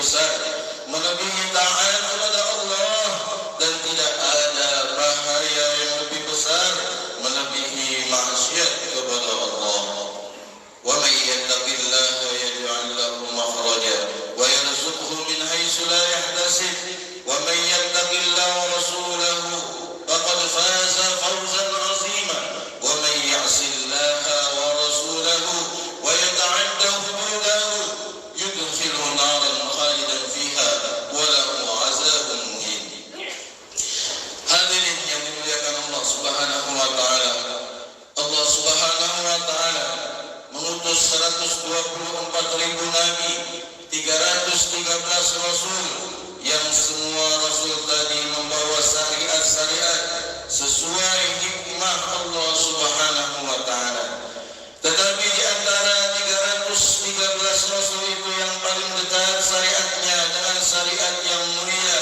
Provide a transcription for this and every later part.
besar melebihi taat kepada Allah, dan tidak ada bahaya yang lebih besar melebihi maksiat kepada Allah. Wa may yattaqillaha yaj'al lahu makhraja wa yarzuqhu min haitsu la yahtasib wa may yattaqillaha wa rasulahu faqad faza fawzan 'azima wa may ya'sillaha wa rasulahu wa yata'adda hududahu yudkhilhu naran khalidan fiha wa lahu 'adzabun muhin. Hadirin yang dimuliakan Allah Subhanahu wa taala, Allah Subhanahu wa taala mengutus 124.000 nabi, 313 rasul, yang semua rasul tadi membawa syariat-syariat sesuai hikmah Allah Subhanahu wa taala. Tetapi di antara 313 rasul itu yang paling dekat syariatnya dengan syariat yang mulia,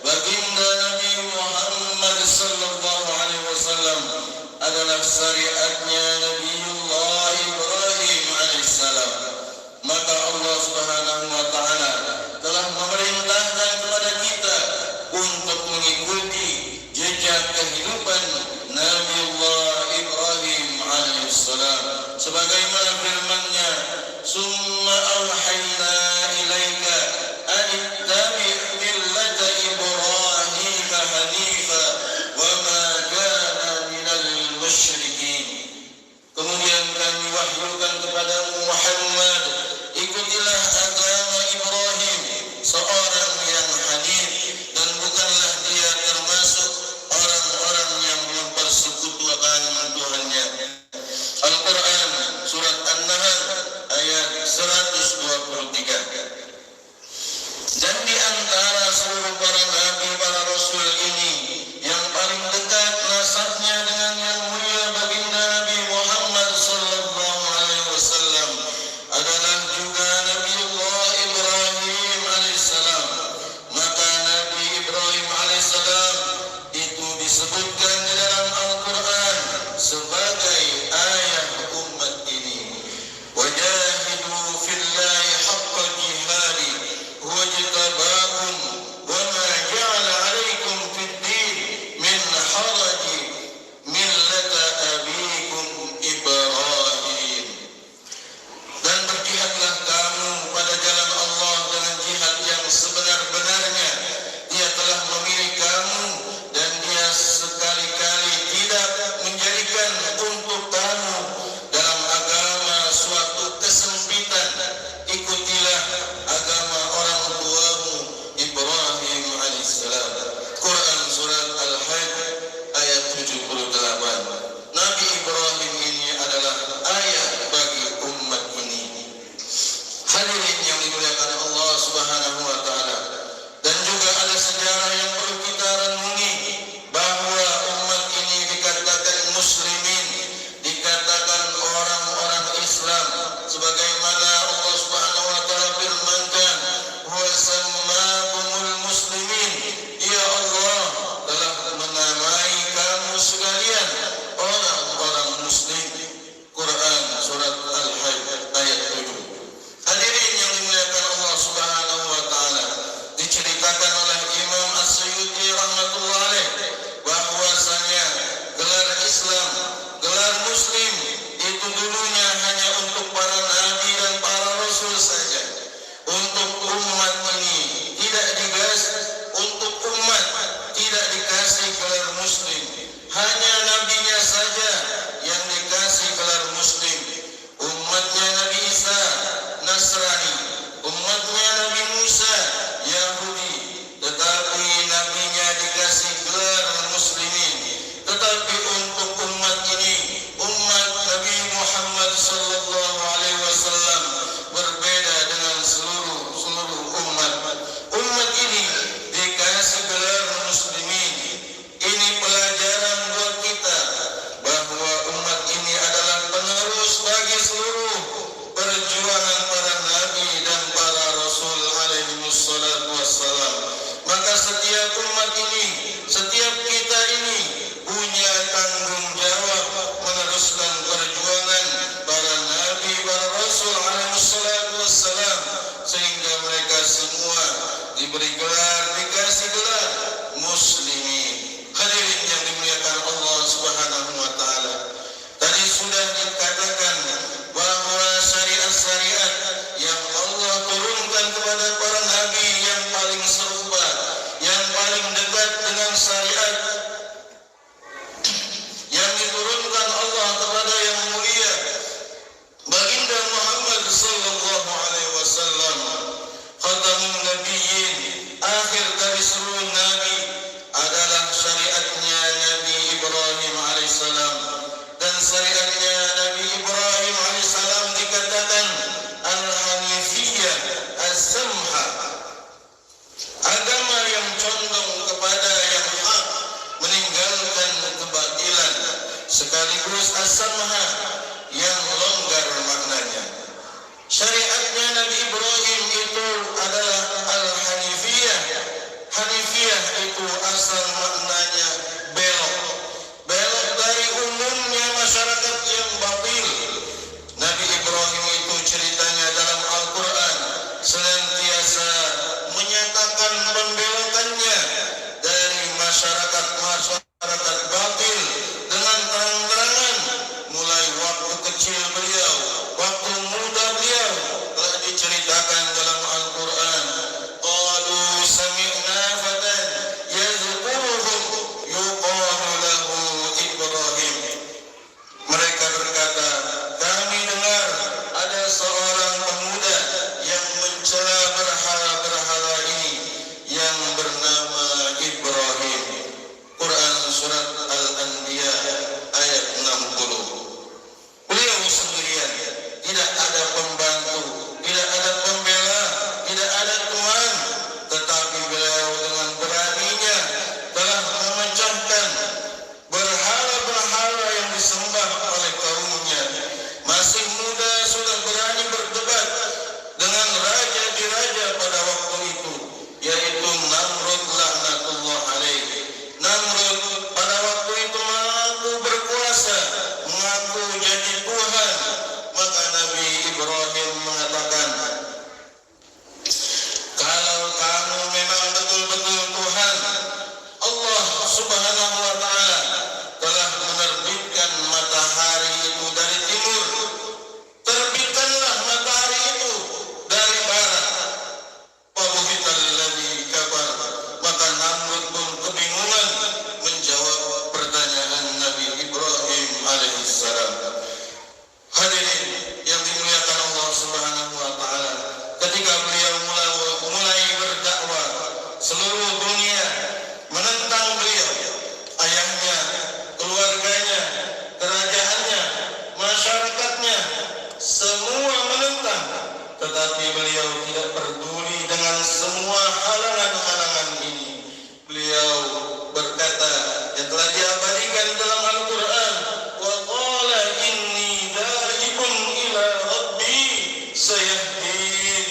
baginda Nabi Muhammad sallallahu alaihi wasallam, adalah syariatnya Nabiullah Ibrahim alaihissalam. Maka Allah Subhanahu wa taala telah memerintahkan kepada kita untuk mengikuti jejak kehidupan Nabiullah Ibrahim alaihissalam, sebagaimana firman-Nya, "Summa auhayna ilaika an ittabi' millata Ibrahim hanifa wa ma kana minal musyrikin." Kemudian kami wahyukan kepadamu Muhammad, ikutilah agama Ibrahim, seorang yang hanif, dan bukanlah dia termasuk orang-orang yang mempersekutukan Tuhannya. Al-Quran surat An-Nahl ayat 123. Dan di antara seluruh para nabi, para rasul ini, yang paling dekat nasabnya dengan yang mulia baginda Nabi Muhammad sallallahu alaihi wasallam adalah juga Nabiullah Ibrahim alaihissalam. Maka Nabi Ibrahim alaihissalam itu disebutkan di dalam Al-Quran sebagai ayah umat ini. Wajahidu fillahi haqqa jihadi wajtabakum wa ma ja'ala alaikum fid din min haraji millata abikum Ibrahim. Dan berjihadlah kamu pada jalan Allah dengan jihad yang sebenar-benarnya. Dia telah memilih kamu, dan dia sekali-kali tidak menjadikan untuk kamu dalam agama suatu kesempitan. Ikutilah agama orang tuamu Ibrahim alaihissalam. Quran surat Al-Hajj ayat 78. Nabi Ibrahim ini adalah ayah bagi umat ini. Hadirin yang dimuliakan Allah Subhanahu wa taala, dan juga ada sejarah yang perlu kita renungi, bahwa umat ini dikatakan muslimin, dikatakan orang-orang Islam, sebagaimana Allah Subhanahu wa taala firmankan, "Wa sammakumul muslimin." Ya Allah telah menamai kamu sekalian orang-orang muslim. Quran surat Al-Hajj ayat 7. Hadirin yang dimuliakan Allah Subhanahu wa taala, diceritakan oleh Imam As-Suyuti rahmatullah alaih bahwasanya gelar Islam, gelar muslim itu dulunya hanya untuk para nabi dan para rasul saja. Untuk umat ini tidak dikasih, untuk umat tidak dikasih gelar muslim. Hanya nabinya saja yang dikasih gelar muslim. Umatnya Nabi Isa Nasrani, umatnya Nabi Musa Yahudi, tetapi nabinya dikasih gelar muslimin. Tetapi untuk umat ini, umat Nabi Muhammad sallallahu alaihi wasallam, berbeda dengan seluruh diberi gelar, dikasih gelar muslimin. Hadirin yang dimuliakan Allah Subhanahu wa taala. Tadi sudah dikatakan bahwa syariat-syariat yang Allah turunkan kepada para nabi yang paling serupa, yang paling dekat dengan syariat yang diturunkan Allah kepada yang mulia baginda Muhammad sallallahu alaihi wasallam, khatamun nabiyyin, akhir dari seluruh nabi, adalah syariatnya Nabi Ibrahim alaihissalam. Dan syariatnya Nabi Ibrahim alaihissalam dikatakan al-hanifiyah as-samha, agama yang condong kepada yang hak, meninggalkan kebatilan, sekaligus as-samha yang longgar maknanya. Syariatnya Nabi Ibrahim itu adalah al-hanifiyah. Hanifiyah itu asal maknanya belok, belok dari umumnya masyarakat yang batil. Nabi Ibrahim itu ceritanya dalam Al-Quran senantiasa menyatakan pembelokannya dari masyarakat batil dengan terang-terangan. Mulai waktu kecil beliau, waktu muda beliau telah diceritakan dalam Al-Quran. Qalu sami'na fatan yadhkuruhum yuqalu lahu Ibrahim. Mereka berkata, kami dengar ada seorang pemuda yang mencela berhala-berhala ini yang bernama Ibrahim. Quran surat Al-Anbiya ayat 60. Beliau sendirian, tidak ada pembantu, tidak ada pembela, tidak ada teman, tetapi beliau dengan beraninya telah memecahkan berhala-berhala yang disembah oleh kaumnya. Masih muda sudah berani berdebat dengan raja di raja pada waktu itu, yaitu Namrud laknatullah alaih. Namrud pada waktu itu mengaku berkuasa, mengaku jadi Tuhan. Maka Nabi Ibrahim mengatakan, kalau kamu memang betul-betul Tuhan, Allah Subhanahu wa taala telah menerbitkan matahari itu dari timur, terbitkanlah matahari itu dari barat. Fabuhital ladzi kafar. Maka Namrud pun kebingungan menjawab pertanyaan Nabi Ibrahim alaihissalam. Hadirin yang dimuliakan Allah Subhanahu wa taala, ketika beliau mulai berdakwah, seluruh dunia menentang beliau. Ayahnya, keluarganya, kerajaannya, masyarakatnya, semua menentang. Tetapi beliau tidak peduli dengan semua halangan-halangan ini. Beliau berkata yang telah diabadikan dalam Al-Quran, wa qala inni dhahibun ila rabbi sayahdin.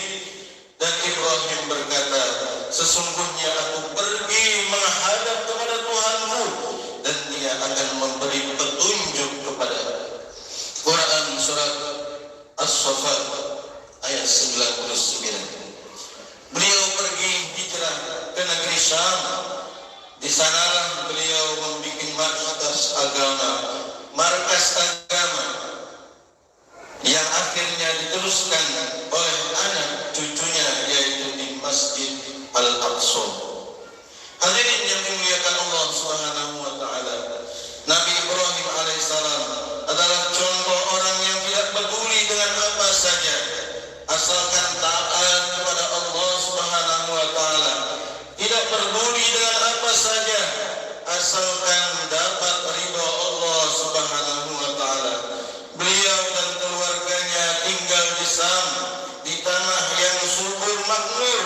Dan Ibrahim berkata, sesungguhnya aku pergi menghadap kepada Tuhanku dan Dia akan memberi petunjuk kepadaku. Quran surat As-Saffat ayat 99. Beliau pergi hijrah ke negeri Syam. Di sanalah beliau membuat markas agama yang akhirnya diteruskan oleh anak cucunya, yaitu di Masjid Al-Aqsa. Hadirin yang dimuliakan Allah Subhanahu wa taala, Nabi Ibrahim alaihissalam adalah contoh orang yang tidak peduli dengan apa saja, asalkan taat kepada Allah Subhanahu wa taala. Tidak peduli dengan apa saja, asalkan dapat ridha Allah Subhanahu wa taala. Beliau dan keluarganya tinggal di Sam, di tanah yang subur makmur,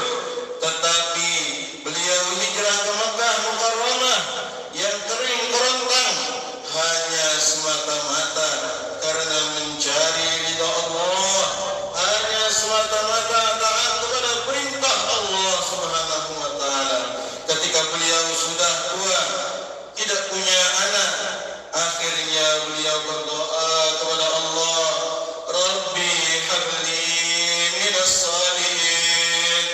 tetapi beliau hijrah ke Makkah Mukarramah yang kering kerontang hanya semata-mata karena mencari ridha Allah, hanya semata-mata taat kepada perintah Allah Subhanahu wa taala. Ketika beliau sudah tua, tidak punya anak, akhirnya beliau berdoa kepada Allah, Rabbi habli minas salihin,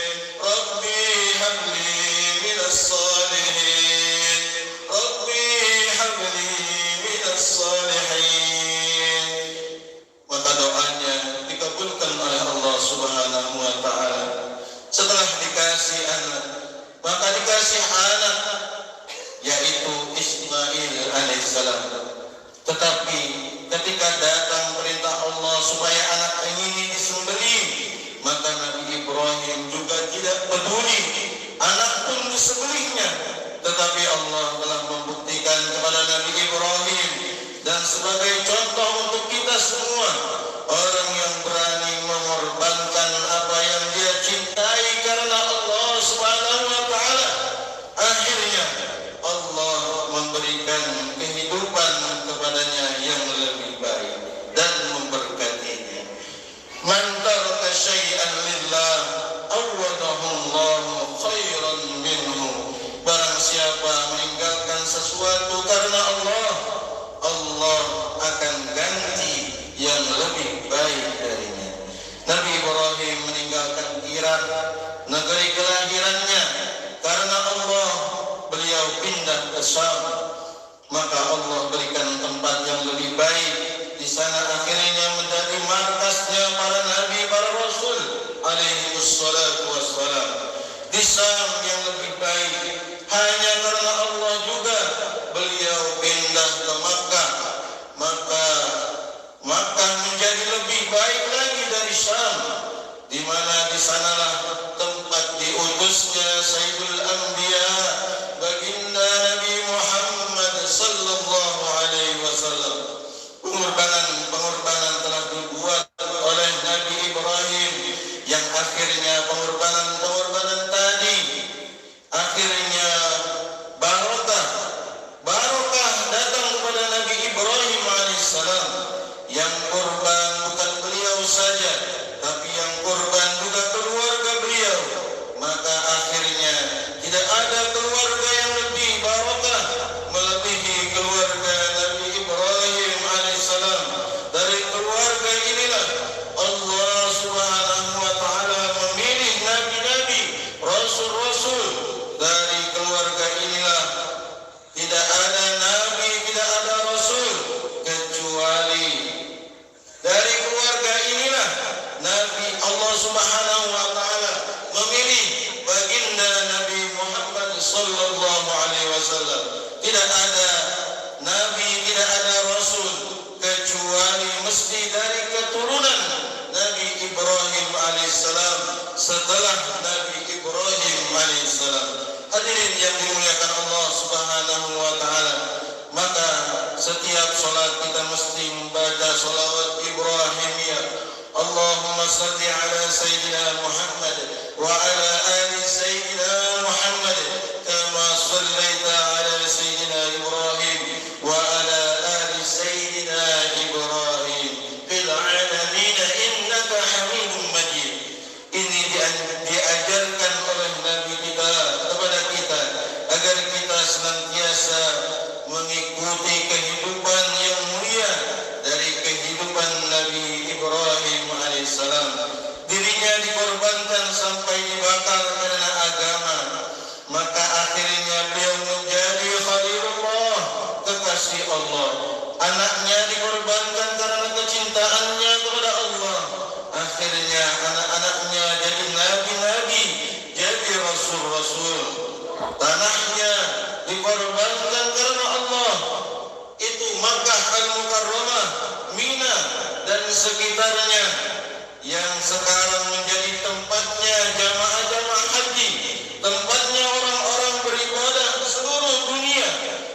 alaihissalam. Tetapi ketika datang perintah Allah supaya anak ini disembelih, maka Nabi Ibrahim juga tidak peduli, anak pun disembelihnya. Tetapi Allah telah membuktikan kepada Nabi Ibrahim, dan sebagai contoh untuk kita semua, orang yang berani mengorbankan apa yang dia cintai karena Allah Subhanahu wa taala, akhirnya Allah memberikan kehidupan kepadanya yang lebih baik dan memberkatinya. Man taraka syai'an lillah awadahu Allahu khairan minhu. Barang siapa meninggalkan sesuatu karena Allah, Allah akan ganti yang lebih baik darinya. Nabi Ibrahim meninggalkan Irak, negeri kelahirannya, karena Allah. Beliau pindah ke Syam, maka Allah berikan tempat yang lebih baik. Di sana akhirnya menjadi markasnya para nabi, para rasul alaihi wassalatu wassalam. Di Syam yang lebih baik, hanya karena Allah juga beliau pindah ke Makkah. Maka Makkah menjadi lebih baik lagi dari Syam, di mana di sanalah tempat diutusnya Sayyidul Anbiya, baginda Nabi Muhammad sallallahu alaihi wasallam. Pengorbanan telah dibuat oleh Nabi Ibrahim, yang akhirnya pengorbanan tadi akhirnya barokah datang kepada Nabi Ibrahim alaihissalam. Yang korban bukan beliau saja, tapi yang korban juga keluarga beliau. Maka akhirnya tidak ada keluarga yang lebih barokah melebihi keluarga Nabi Ibrahim alaihissalam. Dari keluarga inilah Allah Subhanahu wa taala memilih nabi-nabi, rasul-rasul. Dari keluarga inilah tidak ada nabi, tidak ada rasul, kecuali dari keluarga inilah Nabi Allah Subhanahu wa taala memilih baginda Nabi Muhammad sallallahu alaihi wasallam. Tidak ada nabi, tidak ada rasul, kecuali mesti dari keturunan Nabi Ibrahim alaihissalam setelah Nabi Ibrahim alaihissalam. Hadirin yang dimuliakan Allah Subhanahu wa taala, maka setiap salat kita mesti membaca salawat Ibrahimiyah. Allahumma salli ala Sayyidina Muhammad wa ala ali Sayyidina Muhammad kama sallaita ala Sayyidina Ibrahim wa ala ali Sayyidina Ibrahim fil alamin innaka Hamidum Majid. Ini diajarkan oleh Nabi kita kepada kita agar kita senantiasa mengikuti kehidupan yang mulia dari kehidupan Nabi Ibrahim alaihissalam. Dirinya dikorbankan sampai dibakar karena agama, maka akhirnya beliau menjadi Khalilullah, kekasih Allah. Anaknya dikorbankan karena kecintaannya kepada Allah. Akhirnya anak-anaknya jadi nabi-nabi, jadi rasul-rasul. Tanahnya dikorbankan karena Allah. Itu Makkah Al-Mukarramah, Mina dan sekitarnya, yang sekarang menjadi tempatnya jamaah-jamaah haji, tempatnya orang-orang beribadah seluruh dunia.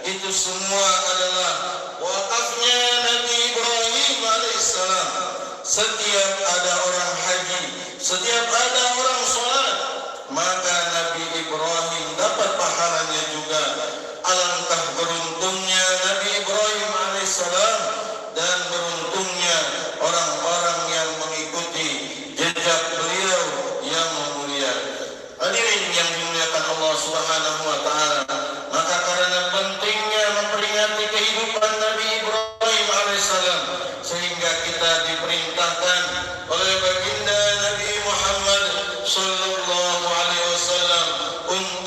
Itu semua adalah wakafnya Nabi Ibrahim alaihissalam. Setiap ada orang haji, setiap ada orang sholat, maka Nabi Ibrahim dapat pahalanya juga. Alangkah beruntungnya Nabi Ibrahim alaihissalam, dan beruntungnya orang-orang yang mengikuti jejak beliau yang mulia. Hadirin yang dimuliakan Allah Subhanahu wa taala, maka karena pentingnya memperingati kehidupan Nabi Ibrahim alaihissalam, sehingga kita diperintahkan oleh baginda Nabi Muhammad sallallahu alaihi wasallam untuk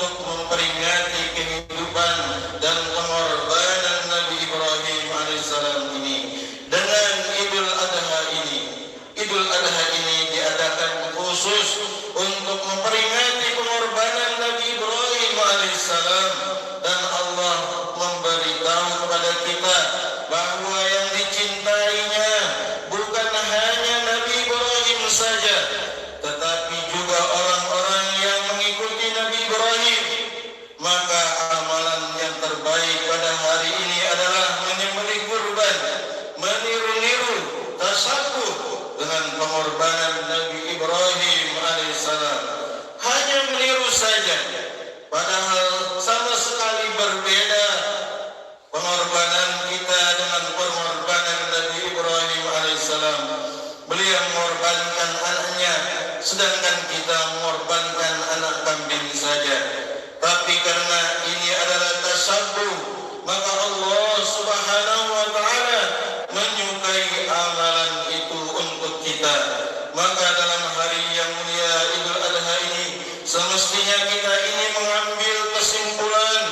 Mestinya kita ini mengambil kesimpulan,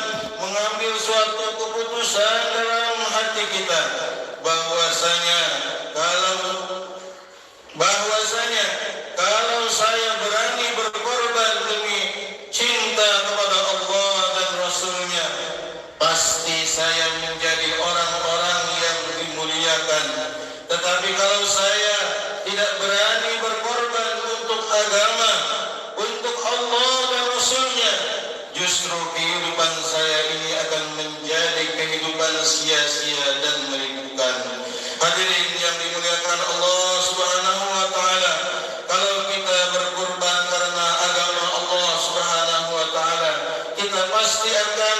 mengambil suatu keputusan dalam hati kita bahwasanya kalau saya berani berkorban demi cinta kepada Allah dan Rasul-Nya, pasti saya menjadi orang-orang yang dimuliakan. Tetapi kalau saya tidak berani berkorban untuk agama, untuk Allah dan Rasul-Nya, justru kehidupan saya ini akan menjadi kehidupan sia-sia dan merindukan. Hadirin yang dimuliakan Allah Subhanahu wa taala, kalau kita berkorban karena agama Allah Subhanahu wa taala, kita pasti akan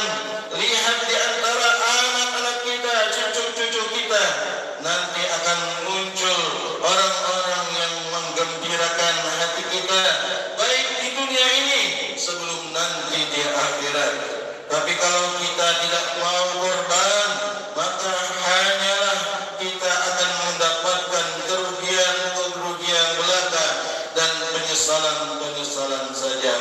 lihat di antara anak-anak kita, cucu-cucu kita, nanti akan muncul orang-orang yang menggembirakan hati kita, baik di dunia ini sebelum nanti di akhirat. Tapi kalau kita tidak mau korban, maka hanyalah kita akan mendapatkan kerugian belaka dan penyesalan saja.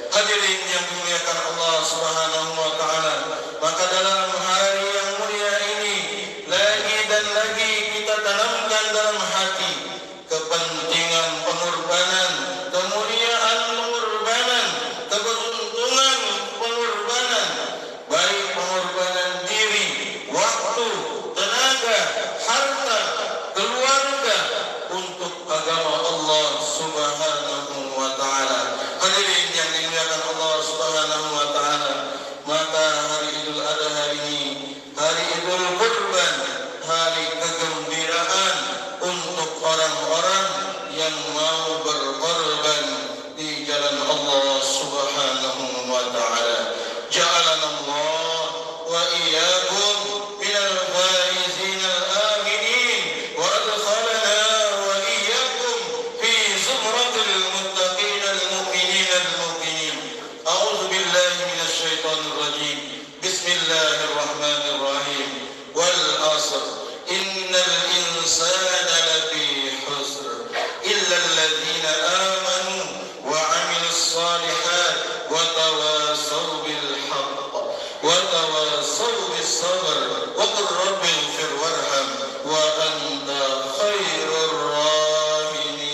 Hadirin yang dimuliakan Allah Subhanahu wa taala, maka dalam hari yang mulia ini lagi dan lagi kita tanamkan dalam hati kepentingan pengorbanan, kemuliaan pengorbanan, keberuntungan pengorbanan, baik pengorbanan diri, waktu, tenaga, harta, keluarga untuk agama Allah Subhanahu wa taala. Hadirin yang dimuliakan Allah Subhanahu wa taala, maka hari Idul Adha ini, hari Idul Kurban, hari kegembiraan untuk orang-orang yang mau berkorban di jalan Allah Subhanahu wa taala. Ja'alana Allah wa iyyakum minal faizin al-aminin wa adkhalana wa iyyakum fi zumratil muttaqin al-mu'minin al-muqinin. A'udzu billahi minasy syaithanir rajim. Bismillahirrahmanirrahim. Wal 'asr innal insana lafi khusr illa alladhina amanu wa 'amilus shalihat wa tawasaw bil haqq wa tawasaw bis sabr wa qur rabbighfir warham wa anta khairur rahimin.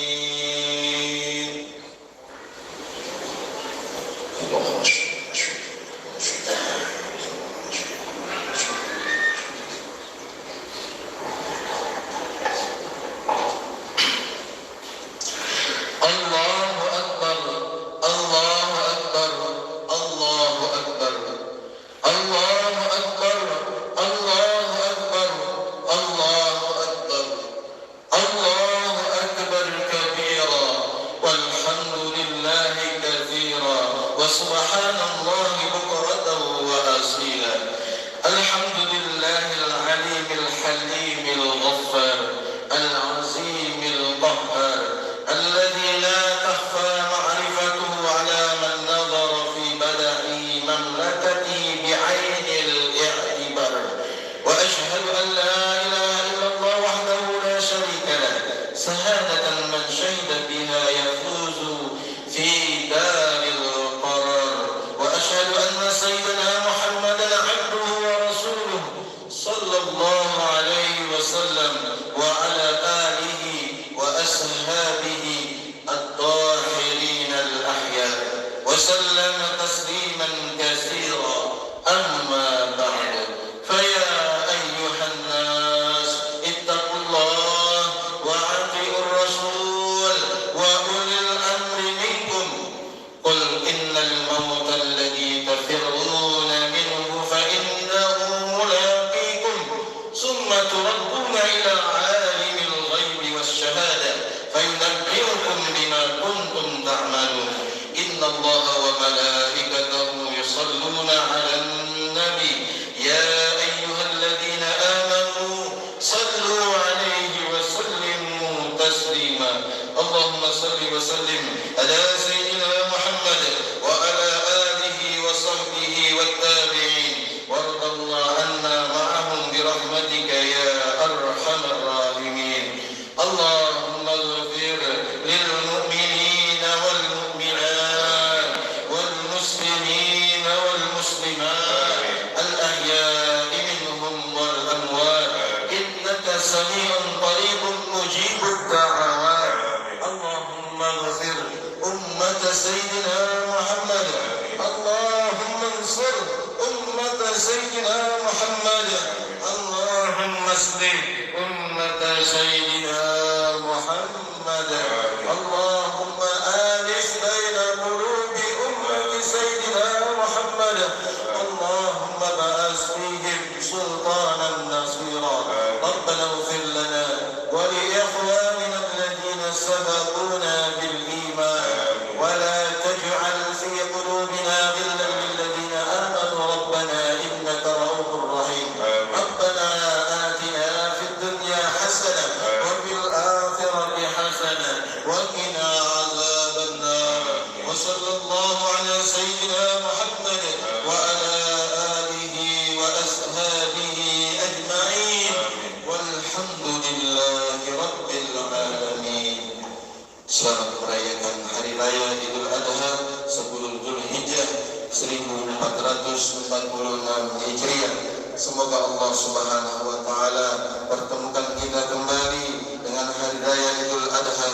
Allahu Akbar, Allahu Akbar, Allahu Akbar, Allahu Akbar, Allahu Akbar, Allahu Akbar, Allahu Akbar kabira, walhamdulillahi katsira, wa subhanallahi bukratan wa asila. Alhamdulillahil alimil halimil ghaffar, al-azimil qahhar, الذي لا تخفى معرفته على من نظر في بدء مملكته بعين الاعتبار. وأشهد أن لا إله إلا الله وحده لا شريك له شهادة من شهد بها يفوز في دار القرار. وأشهد أن سيدنا محمدا عبده ورسوله صلى الله عليه وسلم وعلى آله وأصحابه الطاهرين الأحياء وسلم تسليما كثيرا. أما بعد، فيا أيها الناس اتقوا الله وأطيعوا الرسول وأولي الأمر منكم. قل إن الموت الذي تفرون منه فإنه ملاقيكم ثم تردون إلى عالم الغيب والشهادة فينبئكم بما كنتم تعملون. إن الله انصر أمة سيدنا محمد اللهم اصلح أمة سيدنا محمد اللهم آلف بين قلوب أمة سيدنا محمد اللهم بعث فيهم سلطانا نصيرا ربنا اغفر لنا ولإخواننا الذين سبقونا بالإيمان ولا تجعل في قلوبنا غلا للذين آمنوا ربنا إنك رؤوف رحيم ربنا آتنا في الدنيا حسنة وفي الآخرة حسنة وقنا عذاب النار وصلى الله على سيدنا محمد وعلى آله وأصحابه أجمعين والحمد لله رب العالمين. Selamat merayakan Hari Raya Idul Adha 10 Dzulhijjah 1446 Hijriah. Semoga Allah Subhanahu wa taala pertemukan kita kembali dengan Hari Raya Idul Adha